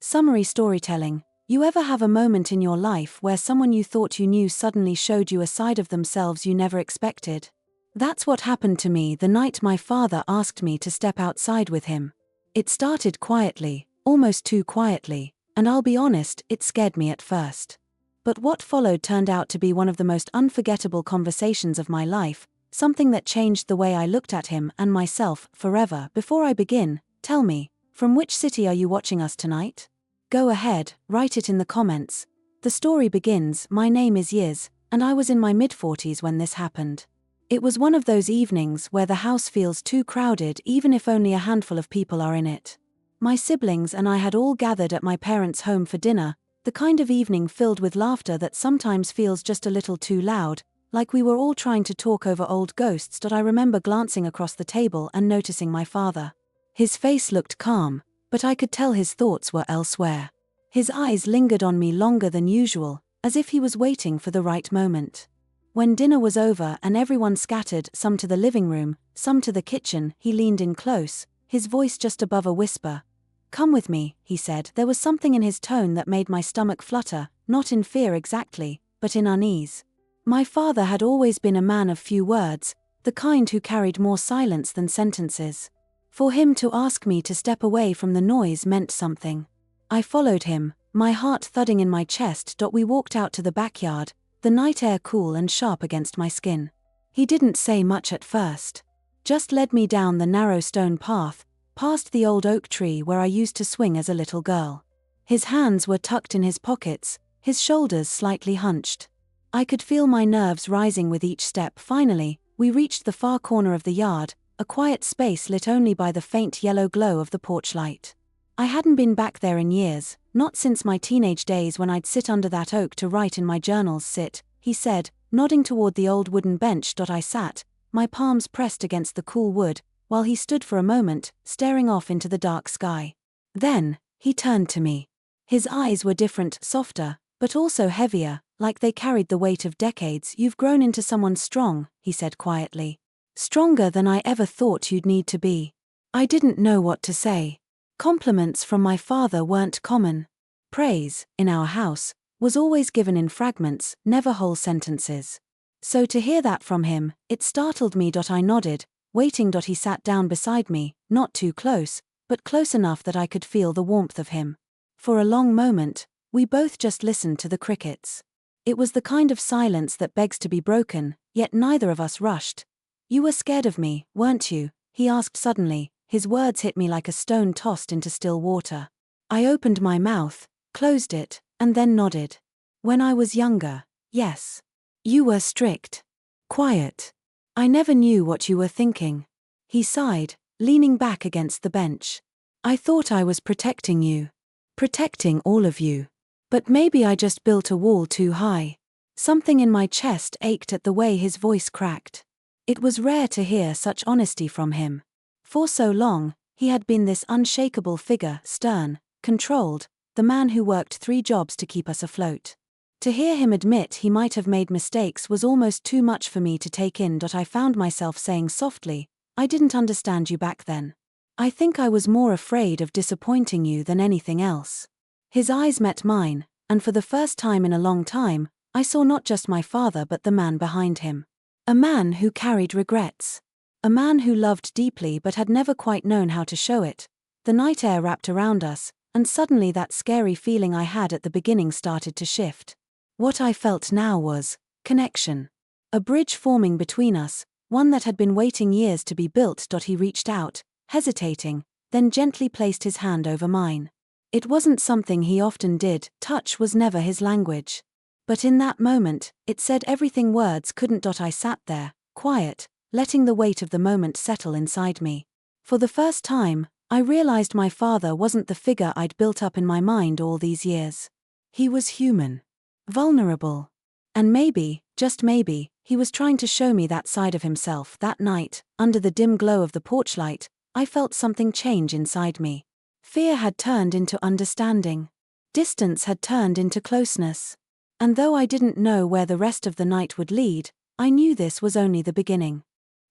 Summary storytelling. You ever have a moment in your life where someone you thought you knew suddenly showed you a side of themselves you never expected? That's what happened to me the night my father asked me to step outside with him. It started quietly, almost too quietly, and I'll be honest, it scared me at first. But what followed turned out to be one of the most unforgettable conversations of my life, something that changed the way I looked at him and myself forever. Before I begin, tell me, from which city are you watching us tonight? Go ahead, write it in the comments. The story begins, my name is Yiz, and I was in my mid-40s when this happened. It was one of those evenings where the house feels too crowded even if only a handful of people are in it. My siblings and I had all gathered at my parents' home for dinner, the kind of evening filled with laughter that sometimes feels just a little too loud, like we were all trying to talk over old ghosts. I remember glancing across the table and noticing my father. His face looked calm, but I could tell his thoughts were elsewhere. His eyes lingered on me longer than usual, as if he was waiting for the right moment. When dinner was over and everyone scattered, some to the living room, some to the kitchen, he leaned in close, his voice just above a whisper. "Come with me," he said. There was something in his tone that made my stomach flutter, not in fear exactly, but in unease. My father had always been a man of few words, the kind who carried more silence than sentences. For him to ask me to step away from the noise meant something. I followed him, my heart thudding in my chest. We walked out to the backyard, the night air cool and sharp against my skin. He didn't say much at first. Just led me down the narrow stone path, past the old oak tree where I used to swing as a little girl. His hands were tucked in his pockets, his shoulders slightly hunched. I could feel my nerves rising with each step. Finally, we reached the far corner of the yard, a quiet space lit only by the faint yellow glow of the porch light. I hadn't been back there in years, not since my teenage days when I'd sit under that oak to write in my journals. "Sit," he said, nodding toward the old wooden bench. I sat, my palms pressed against the cool wood, while he stood for a moment, staring off into the dark sky. Then, he turned to me. His eyes were different, softer, but also heavier, like they carried the weight of decades. "You've grown into someone strong," he said quietly. "Stronger than I ever thought you'd need to be." I didn't know what to say. Compliments from my father weren't common. Praise, in our house, was always given in fragments, never whole sentences. So to hear that from him, it startled me. I nodded, waiting. He sat down beside me, not too close, but close enough that I could feel the warmth of him. For a long moment, we both just listened to the crickets. It was the kind of silence that begs to be broken, yet neither of us rushed. "You were scared of me, weren't you?" he asked suddenly. His words hit me like a stone tossed into still water. I opened my mouth, closed it, and then nodded. "When I was younger, yes. You were strict. Quiet. I never knew what you were thinking." He sighed, leaning back against the bench. "I thought I was protecting you. Protecting all of you. But maybe I just built a wall too high." Something in my chest ached at the way his voice cracked. It was rare to hear such honesty from him. For so long, he had been this unshakable figure, stern, controlled, the man who worked 3 jobs to keep us afloat. To hear him admit he might have made mistakes was almost too much for me to take in. I found myself saying softly, "I didn't understand you back then. I think I was more afraid of disappointing you than anything else." His eyes met mine, and for the first time in a long time, I saw not just my father but the man behind him. A man who carried regrets. A man who loved deeply but had never quite known how to show it. The night air wrapped around us, and suddenly that scary feeling I had at the beginning started to shift. What I felt now was connection. A bridge forming between us, one that had been waiting years to be built. He reached out, hesitating, then gently placed his hand over mine. It wasn't something he often did, touch was never his language. But in that moment, it said everything words couldn't. I sat there, quiet, letting the weight of the moment settle inside me. For the first time, I realized my father wasn't the figure I'd built up in my mind all these years. He was human. Vulnerable. And maybe, just maybe, he was trying to show me that side of himself. That night, under the dim glow of the porch light, I felt something change inside me. Fear had turned into understanding. Distance had turned into closeness. And though I didn't know where the rest of the night would lead, I knew this was only the beginning.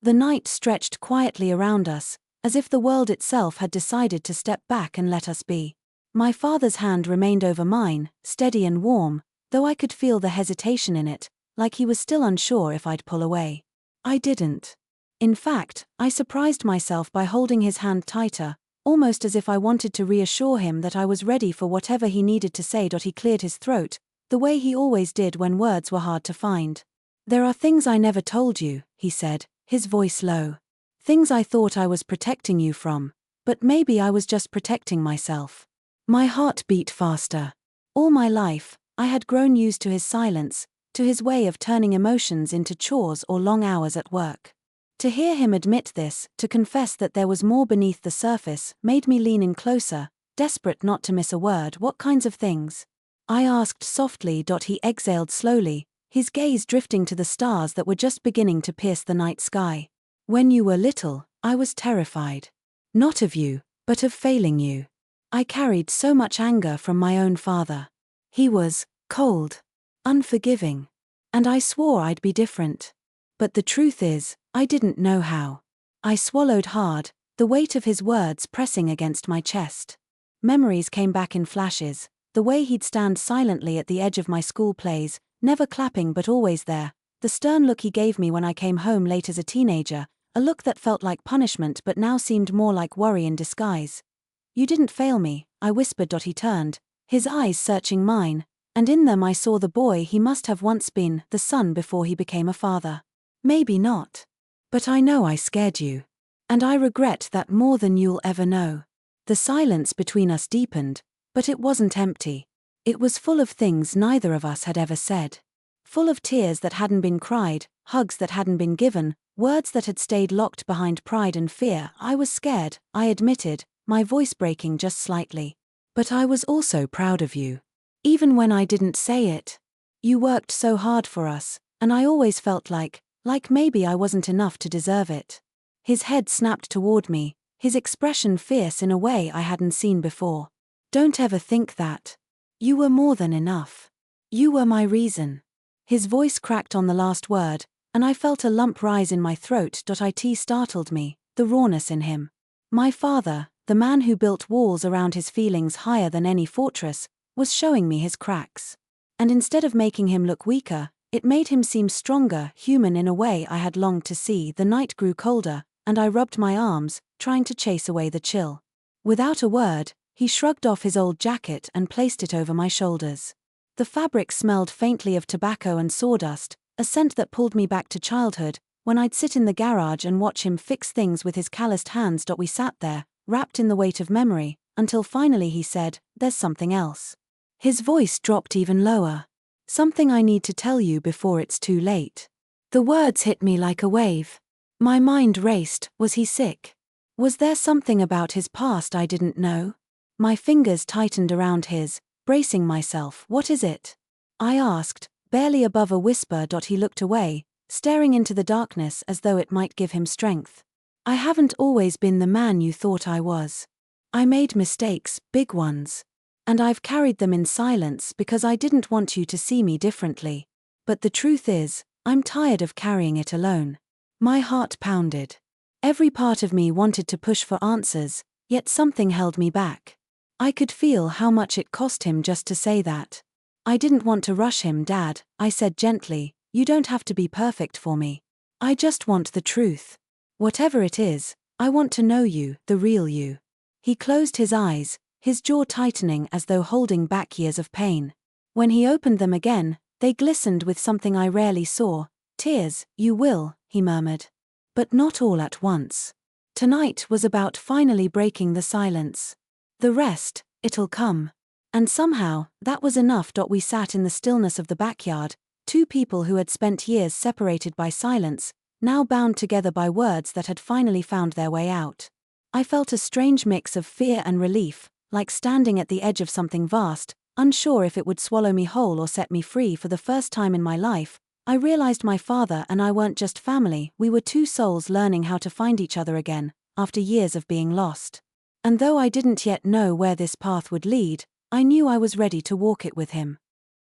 The night stretched quietly around us, as if the world itself had decided to step back and let us be. My father's hand remained over mine, steady and warm, though I could feel the hesitation in it, like he was still unsure if I'd pull away. I didn't. In fact, I surprised myself by holding his hand tighter, almost as if I wanted to reassure him that I was ready for whatever he needed to say. He cleared his throat, the way he always did when words were hard to find. "There are things I never told you," he said, his voice low. "Things I thought I was protecting you from, but maybe I was just protecting myself." My heart beat faster. All my life, I had grown used to his silence, to his way of turning emotions into chores or long hours at work. To hear him admit this, to confess that there was more beneath the surface, made me lean in closer, desperate not to miss a word. "What kinds of things?" I asked softly. He exhaled slowly, his gaze drifting to the stars that were just beginning to pierce the night sky. "When you were little, I was terrified. Not of you, but of failing you. I carried so much anger from my own father. He was cold, unforgiving. And I swore I'd be different. But the truth is, I didn't know how." I swallowed hard, the weight of his words pressing against my chest. Memories came back in flashes, the way he'd stand silently at the edge of my school plays, never clapping but always there, the stern look he gave me when I came home late as a teenager, a look that felt like punishment but now seemed more like worry in disguise. "You didn't fail me," I whispered. He turned, his eyes searching mine, and in them I saw the boy he must have once been, the son before he became a father. "Maybe not. But I know I scared you. And I regret that more than you'll ever know." The silence between us deepened, but it wasn't empty. It was full of things neither of us had ever said. Full of tears that hadn't been cried, hugs that hadn't been given, words that had stayed locked behind pride and fear. "I was scared," I admitted, my voice breaking just slightly. "But I was also proud of you. Even when I didn't say it. You worked so hard for us, and I always felt like maybe I wasn't enough to deserve it." His head snapped toward me, his expression fierce in a way I hadn't seen before. "Don't ever think that. You were more than enough. You were my reason." His voice cracked on the last word, and I felt a lump rise in my throat. It startled me, the rawness in him. My father, the man who built walls around his feelings higher than any fortress, was showing me his cracks. And instead of making him look weaker, it made him seem stronger, human in a way I had longed to see. The night grew colder, and I rubbed my arms, trying to chase away the chill. Without a word, he shrugged off his old jacket and placed it over my shoulders. The fabric smelled faintly of tobacco and sawdust, a scent that pulled me back to childhood, when I'd sit in the garage and watch him fix things with his calloused hands. We sat there, wrapped in the weight of memory, until finally he said, "There's something else." His voice dropped even lower. "Something I need to tell you before it's too late." The words hit me like a wave. My mind raced. Was he sick? Was there something about his past I didn't know? My fingers tightened around his, bracing myself. "What is it?" I asked, barely above a whisper. He looked away, staring into the darkness as though it might give him strength. "I haven't always been the man you thought I was. I made mistakes, big ones. And I've carried them in silence because I didn't want you to see me differently. But the truth is, I'm tired of carrying it alone." My heart pounded. Every part of me wanted to push for answers, yet something held me back. I could feel how much it cost him just to say that. "I didn't want to rush him, Dad," I said gently. "You don't have to be perfect for me. I just want the truth. Whatever it is, I want to know you, the real you." He closed his eyes, his jaw tightening as though holding back years of pain. When he opened them again, they glistened with something I rarely saw. "Tears, you will," he murmured. "But not all at once. Tonight was about finally breaking the silence. The rest, it'll come." And somehow, that was enough. We sat in the stillness of the backyard, two people who had spent years separated by silence, now bound together by words that had finally found their way out. I felt a strange mix of fear and relief, like standing at the edge of something vast, unsure if it would swallow me whole or set me free. For the first time in my life, I realized my father and I weren't just family, we were two souls learning how to find each other again, after years of being lost. And though I didn't yet know where this path would lead, I knew I was ready to walk it with him.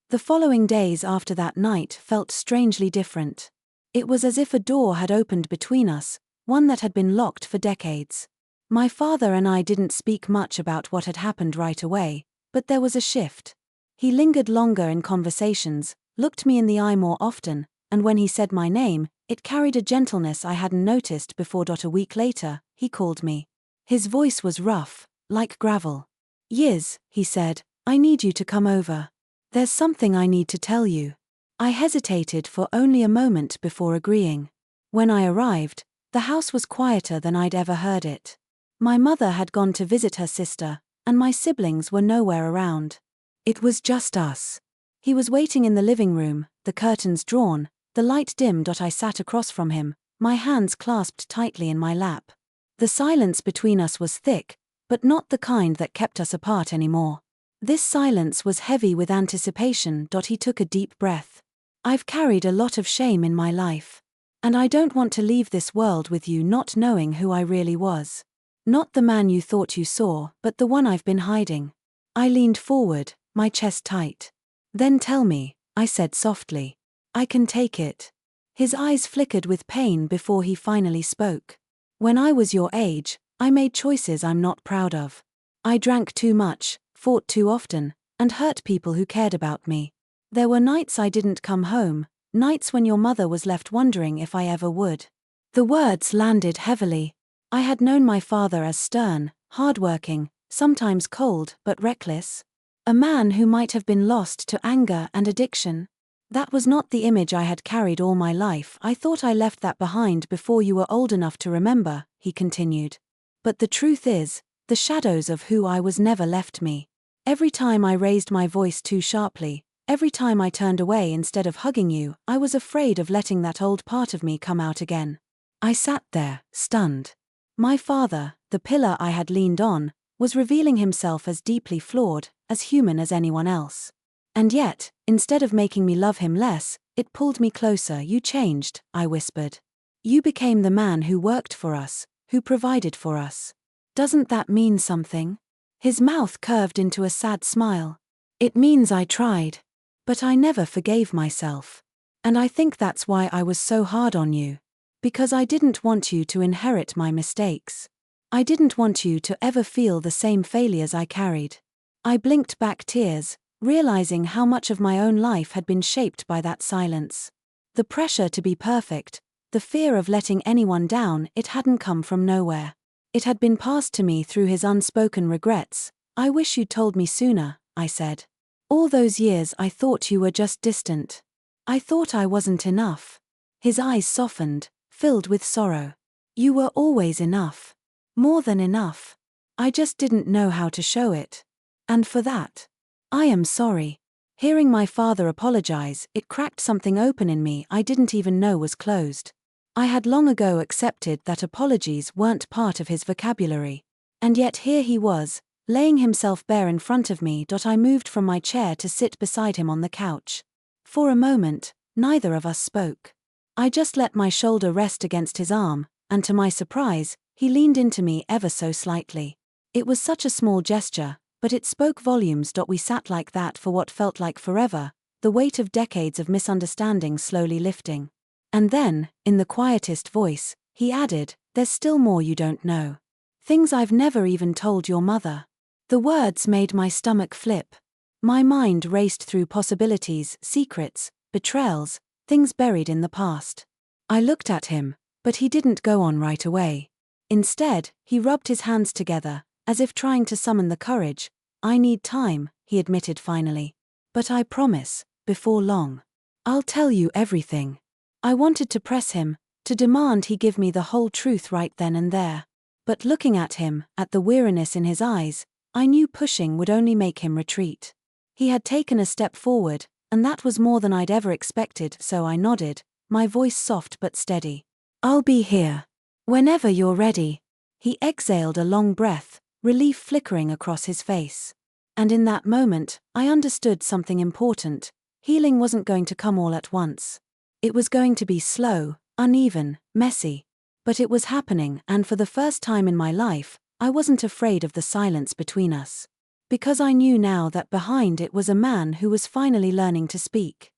The following days after that night felt strangely different. It was as if a door had opened between us, one that had been locked for decades. My father and I didn't speak much about what had happened right away, but there was a shift. He lingered longer in conversations, looked me in the eye more often, and when he said my name, it carried a gentleness I hadn't noticed before. A week later, he called me. His voice was rough, like gravel. "Yiz," he said, "I need you to come over. There's something I need to tell you." I hesitated for only a moment before agreeing. When I arrived, the house was quieter than I'd ever heard it. My mother had gone to visit her sister, and my siblings were nowhere around. It was just us. He was waiting in the living room, the curtains drawn, the light dim. I sat across from him, my hands clasped tightly in my lap. The silence between us was thick, but not the kind that kept us apart anymore. This silence was heavy with anticipation. He took a deep breath. "I've carried a lot of shame in my life. And I don't want to leave this world with you not knowing who I really was. Not the man you thought you saw, but the one I've been hiding." I leaned forward, my chest tight. "Then tell me," I said softly. "I can take it." His eyes flickered with pain before he finally spoke. "When I was your age, I made choices I'm not proud of. I drank too much, fought too often, and hurt people who cared about me. There were nights I didn't come home, nights when your mother was left wondering if I ever would." The words landed heavily. I had known my father as stern, hardworking, sometimes cold but reckless. A man who might have been lost to anger and addiction. That was not the image I had carried all my life. "I thought I left that behind before you were old enough to remember," he continued. "But the truth is, the shadows of who I was never left me. Every time I raised my voice too sharply, every time I turned away instead of hugging you, I was afraid of letting that old part of me come out again." I sat there, stunned. My father, the pillar I had leaned on, was revealing himself as deeply flawed, as human as anyone else. And yet, instead of making me love him less, it pulled me closer. "You changed," I whispered. "You became the man who worked for us, who provided for us. Doesn't that mean something?" His mouth curved into a sad smile. "It means I tried. But I never forgave myself. And I think that's why I was so hard on you. Because I didn't want you to inherit my mistakes. I didn't want you to ever feel the same failures I carried." I blinked back tears, realizing how much of my own life had been shaped by that silence. The pressure to be perfect, the fear of letting anyone down, it hadn't come from nowhere. It had been passed to me through his unspoken regrets. "I wish you'd told me sooner," I said. "All those years I thought you were just distant. I thought I wasn't enough." His eyes softened, filled with sorrow. "You were always enough. More than enough. I just didn't know how to show it. And for that, I am sorry." Hearing my father apologize, it cracked something open in me I didn't even know was closed. I had long ago accepted that apologies weren't part of his vocabulary. And yet here he was, laying himself bare in front of me. I moved from my chair to sit beside him on the couch. For a moment, neither of us spoke. I just let my shoulder rest against his arm, and to my surprise, he leaned into me ever so slightly. It was such a small gesture, but it spoke volumes. We sat like that for what felt like forever, the weight of decades of misunderstanding slowly lifting. And then, in the quietest voice, he added, "There's still more you don't know. Things I've never even told your mother." The words made my stomach flip. My mind raced through possibilities, secrets, betrayals, things buried in the past. I looked at him, but he didn't go on right away. Instead, he rubbed his hands together, as if trying to summon the courage. "I need time," he admitted finally. "But I promise, before long, I'll tell you everything." I wanted to press him, to demand he give me the whole truth right then and there. But looking at him, at the weariness in his eyes, I knew pushing would only make him retreat. He had taken a step forward, and that was more than I'd ever expected, so I nodded, my voice soft but steady. "I'll be here. Whenever you're ready." He exhaled a long breath, relief flickering across his face. And in that moment, I understood something important. Healing wasn't going to come all at once. It was going to be slow, uneven, messy. But it was happening, and for the first time in my life, I wasn't afraid of the silence between us. Because I knew now that behind it was a man who was finally learning to speak.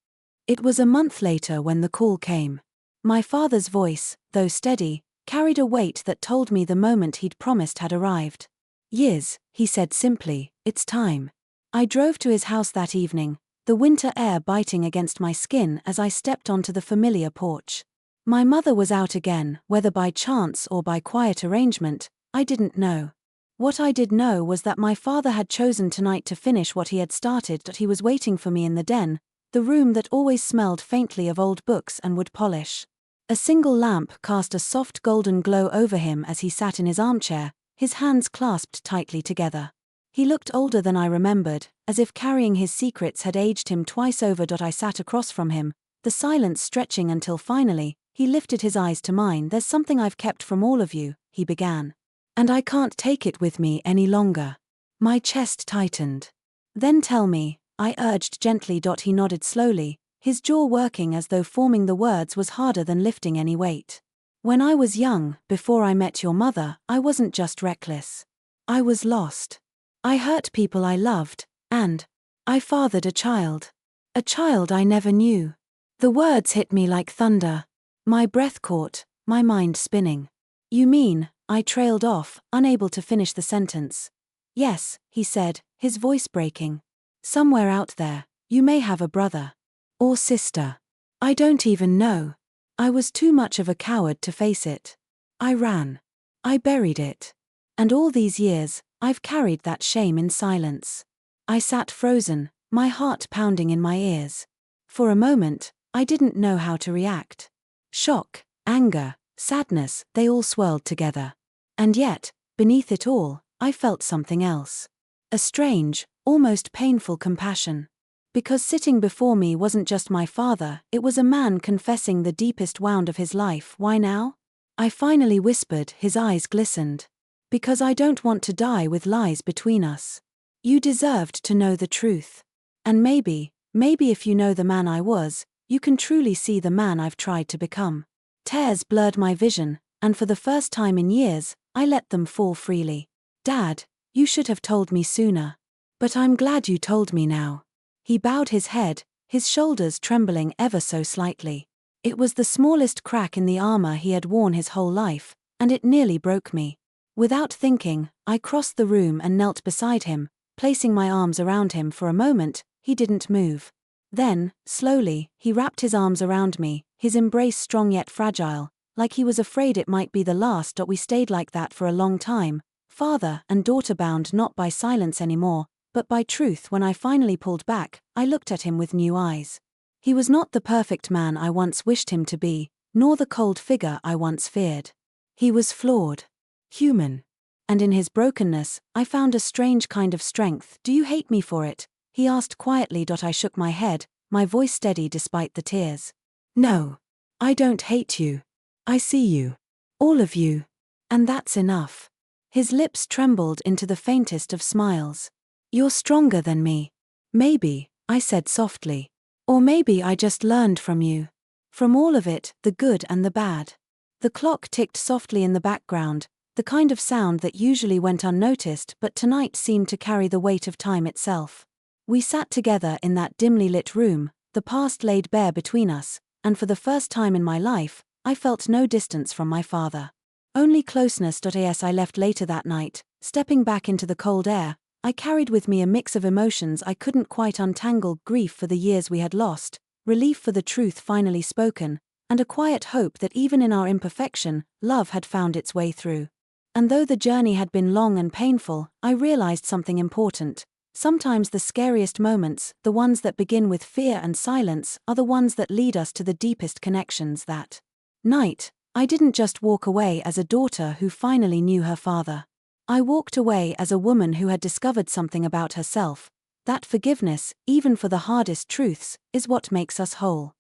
It was a month later when the call came. My father's voice, though steady, carried a weight that told me the moment he'd promised had arrived. "Yiz," he said simply, "it's time." I drove to his house that evening, the winter air biting against my skin as I stepped onto the familiar porch. My mother was out again, whether by chance or by quiet arrangement, I didn't know. What I did know was that my father had chosen tonight to finish what he had started, that he was waiting for me in the den, the room that always smelled faintly of old books and wood polish. A single lamp cast a soft golden glow over him as he sat in his armchair, his hands clasped tightly together. He looked older than I remembered, as if carrying his secrets had aged him twice over. I sat across from him, the silence stretching until finally, he lifted his eyes to mine. "There's something I've kept from all of you," he began. "And I can't take it with me any longer." My chest tightened. "Then tell me," I urged gently. He nodded slowly, his jaw working as though forming the words was harder than lifting any weight. "When I was young, before I met your mother, I wasn't just reckless. I was lost. I hurt people I loved, and I fathered a child. A child I never knew." The words hit me like thunder. My breath caught, my mind spinning. "You mean," I trailed off, unable to finish the sentence. "Yes," he said, his voice breaking. "Somewhere out there, you may have a brother. Or sister. I don't even know." I was too much of a coward to face it. I ran. I buried it. And all these years, I've carried that shame in silence. I sat frozen, my heart pounding in my ears. For a moment, I didn't know how to react. Shock, anger, sadness, they all swirled together. And yet, beneath it all, I felt something else. A strange, almost painful compassion. Because sitting before me wasn't just my father, it was a man confessing the deepest wound of his life. "Why now?" I finally whispered, his eyes glistened. "Because I don't want to die with lies between us. You deserved to know the truth. And maybe if you know the man I was, you can truly see the man I've tried to become." Tears blurred my vision, and for the first time in years, I let them fall freely. "Dad, you should have told me sooner. But I'm glad you told me now." He bowed his head, his shoulders trembling ever so slightly. It was the smallest crack in the armor he had worn his whole life, and it nearly broke me. Without thinking, I crossed the room and knelt beside him, placing my arms around him. For a moment, he didn't move. Then, slowly, he wrapped his arms around me, his embrace strong yet fragile, like he was afraid it might be the last. We stayed like that for a long time, father and daughter, bound not by silence anymore, but by truth. When I finally pulled back, I looked at him with new eyes. He was not the perfect man I once wished him to be, nor the cold figure I once feared. He was flawed. Human. And in his brokenness, I found a strange kind of strength. "Do you hate me for it?" he asked quietly. I shook my head, my voice steady despite the tears. "No. I don't hate you. I see you. All of you. And that's enough." His lips trembled into the faintest of smiles. "You're stronger than me. Maybe," I said softly. "Or maybe I just learned from you. From all of it, the good and the bad." The clock ticked softly in the background, the kind of sound that usually went unnoticed but tonight seemed to carry the weight of time itself. We sat together in that dimly lit room, the past laid bare between us, and for the first time in my life, I felt no distance from my father. Only closeness. As I left later that night, stepping back into the cold air, I carried with me a mix of emotions I couldn't quite untangle: grief for the years we had lost, relief for the truth finally spoken, and a quiet hope that even in our imperfection, love had found its way through. And though the journey had been long and painful, I realized something important. Sometimes the scariest moments, the ones that begin with fear and silence, are the ones that lead us to the deepest connections. That night, I didn't just walk away as a daughter who finally knew her father. I walked away as a woman who had discovered something about herself, that forgiveness, even for the hardest truths, is what makes us whole.